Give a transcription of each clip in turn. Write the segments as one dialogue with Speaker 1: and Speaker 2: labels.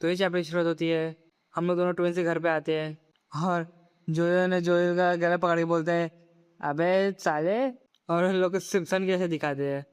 Speaker 1: तो ये चैप्टर की शुरुआत होती है। हम लोग दोनों ट्विन से घर पे आते हैं और जोयल ने जोयल का गला पकड़ के बोलते हैं, अबे साले। और उन लोग को सिम्पसन कैसे दिखाते हैं।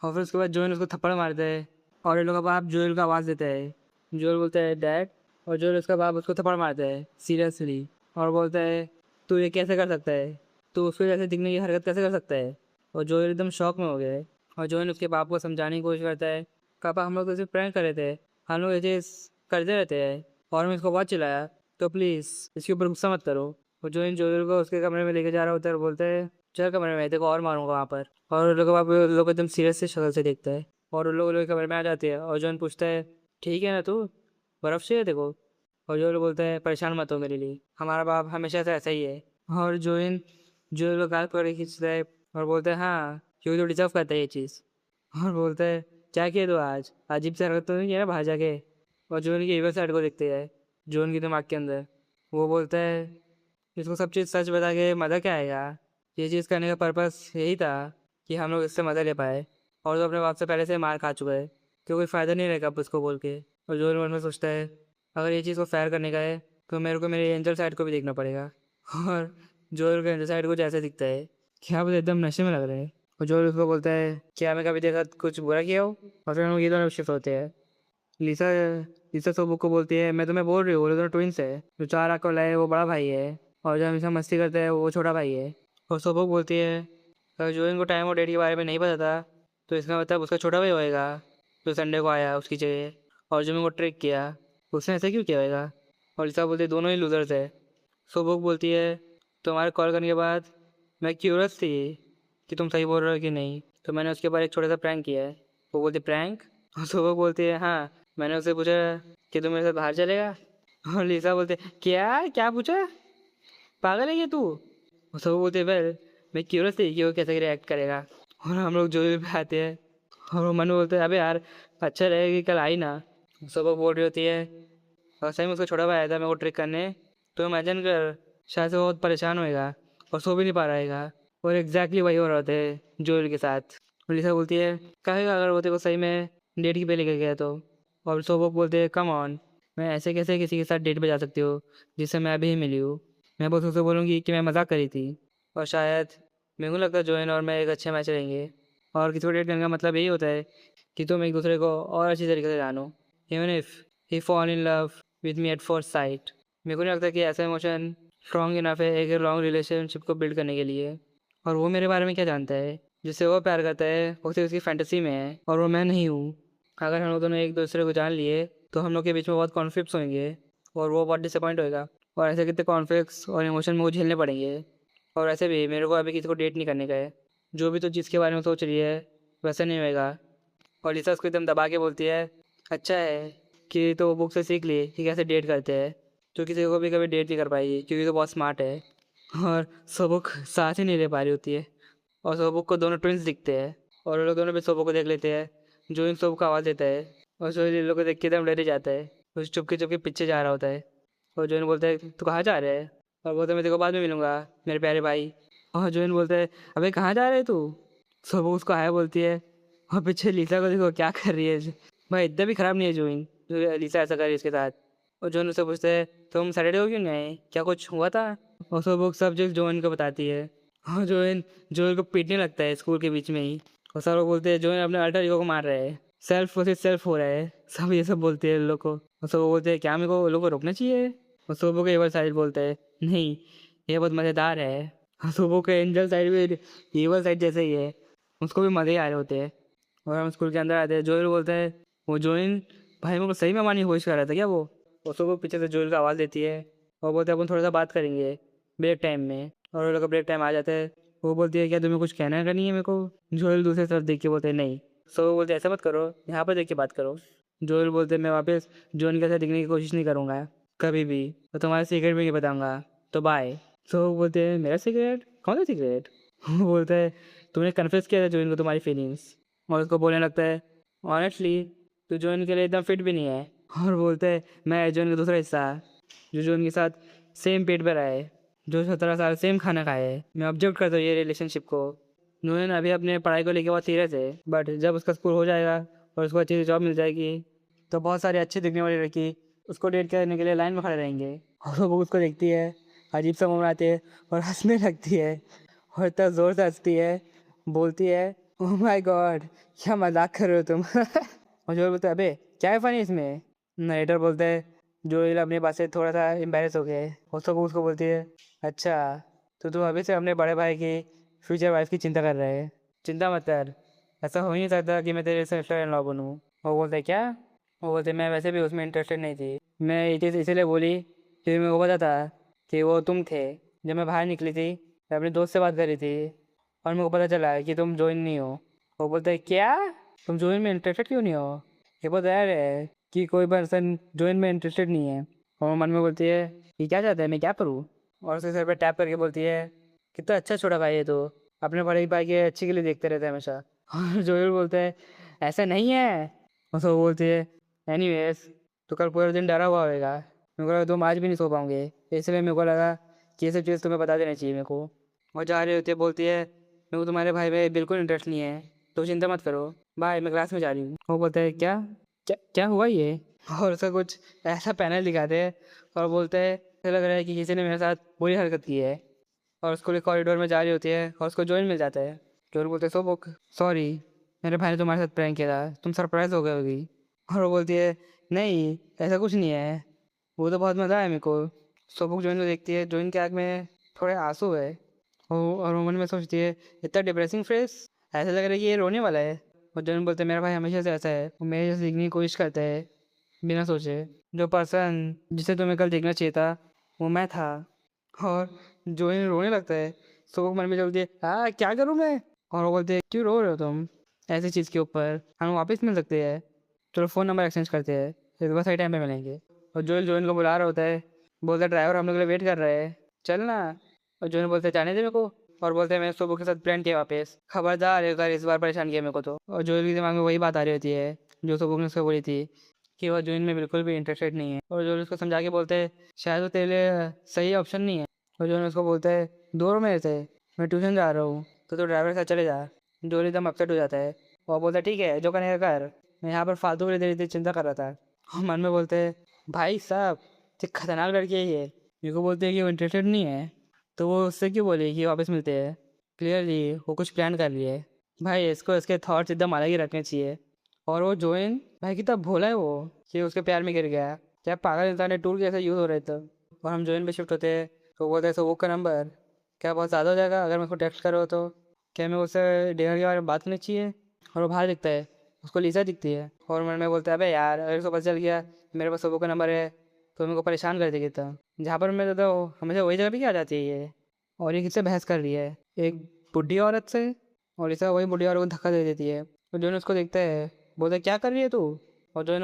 Speaker 1: और फिर उसके बाद जोयल उसको थप्पड़ मारते हैं और इन लोगों का बाप जोयल को आवाज़ देता है। जोयल बोलता है डैड। और जोयल उसका बाप उसको थप्पड़ मारता है सीरियसली और बोलता है, तू ये कैसे कर सकता है, तू उसको जैसे दिखने की हरकत कैसे कर सकता है। और जोयल एकदम शॉक में हो गया है। और जोयल उसके बाप को समझाने की कोशिश करता है, पापा हम लोग तो सिर्फ प्रैंक कर रहे थे, हम लोग ये चीज़ करते रहते हैं और मैं इसको बहुत चिल्लाया, तो प्लीज़ इसके ऊपर गुस्सा मत करो। और जोयल को उसके कमरे में लेके जा रहा होता है और बोलता है, चल कमरे में, तेरे को और मारूंगा वहाँ पर। और उन लोग एकदम सीरियस से शक्ल से देखता है और उन लोग कमरे में आ जाते हैं। और जॉन पूछता है, ठीक है ना तू, बर्फ़ चाहिए देखो। और जो लोग बोलता है, परेशान मत हो मेरे लिए, हमारा बाप हमेशा से ऐसा ही है। और जोइन जो लोग गाल पकड़ के खींचता है और बोलता है, हाँ क्योंकि तो डिजर्व करता है ये चीज़। और बोलता है, क्या किया तो आज अजीब से हरकत तो नहीं किया ना बाहर जाके। और जोन की इवल साइड को देखते हैं जोन की दिमाग के अंदर। वो बोलता है, इसको सब चीज़ सच बता के मज़ा क्या आएगा, ये चीज़ करने का पर्पस यही था कि हम लोग इससे मज़ा ले पाए। और तो अपने बाप से पहले से मार खा चुका है, तो कोई फ़ायदा नहीं रहेगा अब उसको बोल के। और जोन मन में सोचता है, अगर ये चीज़ को फेयर करने का है तो मेरे को मेरे एंजल साइड को भी देखना पड़ेगा। और जोल का एंजल साइड को जैसे दिखता है कि आप एकदम नशे में लग रहे हैं। और जोल उसको बोलता है, क्या मैं कभी तेरे साथ कुछ बुरा किया हो। और फिर हम लोग ये दोनों शिफ्ट होते हैं। लिसा लिसा सोबुक को बोलती है, मैं तुम्हें बोल रही हूँ वो दोनों ट्विंस है, जो 4 आँख वाला है वो बड़ा भाई है और जो हमेशा मस्ती करता है वो छोटा भाई है। और सोबुक बोलती है, अगर जो इनको टाइम और डेट के बारे में नहीं पता था तो इसका मतलब उसका छोटा भाई होएगा जो संडे को आया उसकी जगह, और जो मेरे को ट्रिक किया उसने ऐसा क्यों किया होएगा। और लिसा बोलती है, दोनों ही लूजर्स है। सोबुक बोलती है, तुम्हारे कॉल करने के बाद मैं क्यूरियस थी कि तुम सही बोल रहे हो कि नहीं, तो मैंने उसके ऊपर एक छोटा सा प्रैंक किया है। वो बोलती प्रैंक। और सोबुक बोलती है, हाँ मैंने उससे पूछा कि तू मेरे साथ बाहर चलेगा। और लिसा बोलते, क्या क्या पूछा, पागल है ये तू। और सब बोलते, वेल मैं क्यूरियस थी कि वो कैसे रिएक्ट करेगा। और हम लोग जो भी आते हैं और वो मनु बोलते हैं, अबे यार अच्छा रहेगा कि कल आई ना। सब बोल रही होती है, और सही में उसका छोटा भाई आया था मेरे को ट्रिक करने, तो इमेजिन कर शायद से वो बहुत परेशान होएगा और सो भी नहीं पा रहेगा। और एग्जैक्टली वही हो रहा होता है जोएल के साथ। और लिसा बोलती है, कहेगा अगर वो तेरे को सही में डेट की पे लेके गया तो। और सोबोक बोलते हैं, कम ऑन, मैं ऐसे कैसे किसी के साथ डेट पे जा सकती हूँ जिससे मैं अभी ही मिली हूँ। मैं बस उससे बोलूँगी कि मैं मजाक करी थी। और शायद मेरे को लगता है जोएन और मैं एक अच्छे मैच रहेंगे। और किसी को डेट करने का मतलब यही होता है कि तुम एक दूसरे को और अच्छी तरीके से जानो, even if he fall in love with me at first sight. मेरे को नहीं लगता कि ऐसा इमोशन स्ट्रॉन्ग इनफ है एक लॉन्ग रिलेशनशिप को बिल्ड करने के लिए। और वो मेरे बारे में क्या जानता है, जिससे वो प्यार करता है वो सिर्फ उसकी फैंटेसी में है और वो मैं नहीं हूँ। अगर हम लोग दोनों एक दूसरे को जान लिए तो हम लोग के बीच में बहुत कॉन्फ्लिक्ट्स होंगे और वो बहुत डिसअपॉइंट होएगा। और ऐसे कितने कॉन्फ्लिक्ट्स और इमोशन मुझे झेलने पड़ेंगे। और ऐसे भी मेरे को अभी किसी को डेट नहीं करने का है, जो भी तो जिसके बारे में सोच रही है वैसा नहीं होएगा। और लिसा उसको एकदम दबा के बोलती है, अच्छा है कि तो वो बुक से सीख ली कि कैसे डेट करते हैं, तो किसी को भी कभी डेट नहीं कर पाएगी क्योंकि तो बहुत स्मार्ट है। और सबुक साथ ही नहीं ले पा रही होती है। और सोबुक को दोनों ट्विंस दिखते हैं और वो लोग दोनों भी सोबुक को देख लेते हैं। जो इन सोबुक को आवाज़ देता है और जो इन लोग को देख के एकदम डर ही जाता है, उस चुपके चुपके पीछे जा रहा होता है। और जो इन बोलता है, तू कहाँ जा रहा है। और बोलता है, मैं तेरे को बाद में मिलूंगा मेरे प्यारे भाई। और जो इन बोलता है, अबे कहाँ जा रहे है तू। सोबुक उसको हाय बोलती है और पीछे लिसा को देखो क्या कर रही है। भाई इतना भी ख़राब नहीं है जोइन जो लिसा ऐसा कर रही है इसके साथ। और जोन उससे पूछते हैं, तुम सैटरडे को क्यों नहीं आए, क्या कुछ हुआ था। और सोबुक सब चीज़ जोइन को बताती है। और जोएल को पीटने लगता है स्कूल के बीच में ही। और सब लोग बोलते हैं जोएल अपने अल्टर ईगो को मार रहा है, सेल्फ वर्सेस सेल्फ हो रहा है, सब ये सब बोलते हैं लोग को। और सब बोलते हैं, क्या मेरे को लोगों को रोकना चाहिए। और सोबो के एवल साइड बोलता है, नहीं ये बहुत मज़ेदार है। और सोबो के एंजल साइड भी एवल साइड जैसे ही है, उसको भी मज़े ही आ रहे होते हैं। और हम स्कूल के अंदर आते हैं, जोएल बोलता है, वो जोइन भाई मेरे को सही में मारने की कोशिश कर रहा था क्या वो। और सोबो पीछे से जोएल को आवाज़ देती है और बोलते हैं, अपन थोड़ा सा बात करेंगे ब्रेक टाइम में। और वो लोग का ब्रेक टाइम आ जाता है। वो बोलती है, क्या तुम्हें कुछ कहना है नहीं है मेरे को। जोएल दूसरी तरफ देख के बोलते हैं, नहीं। सो वो बोलते हैं, ऐसा मत करो, यहाँ पर देख के बात करो। जोएल बोलते हैं, मैं वापस जोन के साथ दिखने की कोशिश नहीं करूँगा कभी भी, तो तुम्हारा सीक्रेट भी नहीं बताऊँगा, तो बाय। सो वो बोलते हैं, मेरा सीक्रेट, कौन सा सीक्रेट। वो बोलता है, तुमने कन्फेस किया था जोइन को तुम्हारी फीलिंग्स। और उसको बोलने लगता है, ऑनेस्टली तो जोइन के लिए एकदम फिट भी नहीं है। और बोलता है, मैं जोइन का दूसरा हिस्सा जो जोइन के साथ सेम पेट पर आए, जो 17 साल सेम खाना खाए है। मैं ऑब्जर्व करता हूँ ये रिलेशनशिप को। नूयन अभी अपने पढ़ाई को लेकर बहुत सीरियस है, बट जब उसका स्कूल हो जाएगा और उसको अच्छी सी जॉब मिल जाएगी तो बहुत सारी अच्छी दिखने वाली लड़की उसको डेट करने के लिए लाइन में खड़े रहेंगे और वो उसको देखती है, अजीब सा मुंह बनाती है और हंसने लगती है और इतना ज़ोर से हंसती है, बोलती है ओह माय गॉड क्या मजाक कर रहे हो तुम। और जोएल बोलता है अबे क्या है फनी इसमें। नरेटर बोलते हैं जोएल अपने बात से थोड़ा सा एम्बेरस हो गए और सब उसको बोलती है अच्छा तो तुम अभी से अपने बड़े भाई की फ्यूचर वाइफ की चिंता कर रहे हैं, चिंता मत कर, ऐसा हो ही नहीं सकता कि मैं तेरे सिस्टर इन लॉ बनूँ। वो बोलते क्या, वो बोलते मैं वैसे भी उसमें इंटरेस्टेड नहीं थी, मैं ये चीज़ इसीलिए बोली कि मेरे को पता था कि वो तुम थे। जब मैं बाहर निकली थी मैं अपने दोस्त से बात कर रही थी और मेरे को पता चला कि तुम जॉइन नहीं हो। वो बोलते हैं क्या, तुम जॉइन में इंटरेस्टेड क्यों नहीं हो। ये बहुत रेयर है कि कोई पर्सन जॉइन में इंटरेस्टेड नहीं है। और वो मन में बोलती है ये क्या चाहता है मैं क्या करूँ, और उसके सर पे टैप करके बोलती है कितना अच्छा छोटा भाई है तो अपने बड़े भाई के अच्छे के लिए देखते रहते हैं हमेशा। और जोएल बोलता है ऐसा नहीं है। और तो वो बोलती है एनीवेज तो कल पूरा दिन डरा हुआ होगा, मेरे को लगा तुम आज भी नहीं सो पाओगे, इसलिए मेरे को लगा कि ये सब चीज़ तुम्हें बता देना चाहिए मेरे को। और जा रही होती है, बोलती है मेरे को तुम्हारे भाई में बिल्कुल इंटरेस्ट नहीं है तो चिंता मत करो, बाय मैं क्लास में जा रही हूँ। वो बोलता है क्या क्या क्या हुआ ये। और उसका कुछ ऐसा पैनल दिखाते हैं और बोलते हैं ऐसा लग रहा है कि किसी ने मेरे साथ बुरी हरकत की है। और उसको कॉरिडोर में जा रही होती है और उसको जॉइन मिल जाता है। जोएल बोलते हैं सो बुक सॉरी मेरे भाई ने तुम्हारे साथ प्रैंक किया था, तुम सरप्राइज हो गए होगी। और वो बोलती है नहीं ऐसा कुछ नहीं है, वो तो बहुत मज़ा आया मेरे को। सोबुक जोइन को देखती है, जोइन की आँख में थोड़े आंसू है। और वो मन में सोचती है इतना डिप्रेसिंग फेस, ऐसा लग रहा है कि ये रोने वाला है। और जोइन बोलते हैं मेरा भाई हमेशा से ऐसा है, वो मेरे जैसे दिखने की कोशिश करता है बिना सोचे, जो पर्सन जिसे तुम्हें कल देखना चाहिए था वो मैं था। और जोइन रोने लगता है। सोबुक मन में बोलती है हाँ क्या करूँ मैं। और वो बोलते हैं क्यों रो रहे हो तुम ऐसी चीज़ के ऊपर, हम वापस मिल सकते हैं, चलो फ़ोन नंबर एक्सचेंज करते हैं, फिर बस सही टाइम पे मिलेंगे। और जोएल जोइन को बुला रहा होता है, बोलता है ड्राइवर हम लोग के लिए वेट कर रहे हैं चल ना। और जोएल बोलते हैं जाने दे मेरे को, और बोलते हैं मैंने सुबह के साथ प्लान किया वापस, खबरदार अगर इस बार परेशान किया मेरे को तो। और जोएल के दिमाग में वही बात आ रही होती है जो सुबह ने उसको बोली थी कि वो जोइन में बिल्कुल भी इंटरेस्टेड नहीं है। और जोएल उसको समझा के बोलते हैं शायद वो तेरे लिए सही ऑप्शन नहीं है। और जोएल उसको बोलते है दूर मेरे से, मैं ट्यूशन जा रहा हूँ तो तू ड्राइवर के साथ चले जा। जोएल एकदम अपसेट हो जाता है और बोलता है ठीक है जो करने का कर, मैं यहाँ पर फालतू के देर चिंता कर रहा था। और मन में बोलते हैं भाई साहब ये खतरनाक लड़की है ये, मेरे को बोलते हैं कि वो इंटरेस्टेड नहीं है तो वो उससे क्यों बोले कि वापस मिलते हैं, क्लियरली वो कुछ प्लान कर रही है। भाई इसको इसके थॉट्स एकदम अलग ही रखने चाहिए। और वो जोइन भाई कितना भोला है वो कि उसके प्यार में गिर गया, क्या पागल इंसान है, टूल कैसे यूज़ हो रहे थे। और हम जोइन पे शिफ्ट होते हैं तो बोलते हैं सो वो का नंबर क्या बहुत ज़्यादा हो जाएगा अगर मेरे को टेक्स्ट करो तो, क्या मैं उससे डिनर के बारे में बात करनी चाहिए। और वो बाहर दिखता है, उसको लिसा दिखती है और मन में बोलता है अबे यार अगर उसको पता चल गया मेरे पास सबों का नंबर है तो मेरे को परेशान कर देगी था, जहाँ पर मैं रहता हूँ हमेशा वही जगह भी क्या आ जाती है ये। और ये किससे बहस कर रही है, एक बुढ़ी औरत से, और इसे वही बुढ़ी औरत को धक्का दे देती है। तो जो उसको देखता है बोलता है क्या कर रही है तू। और जो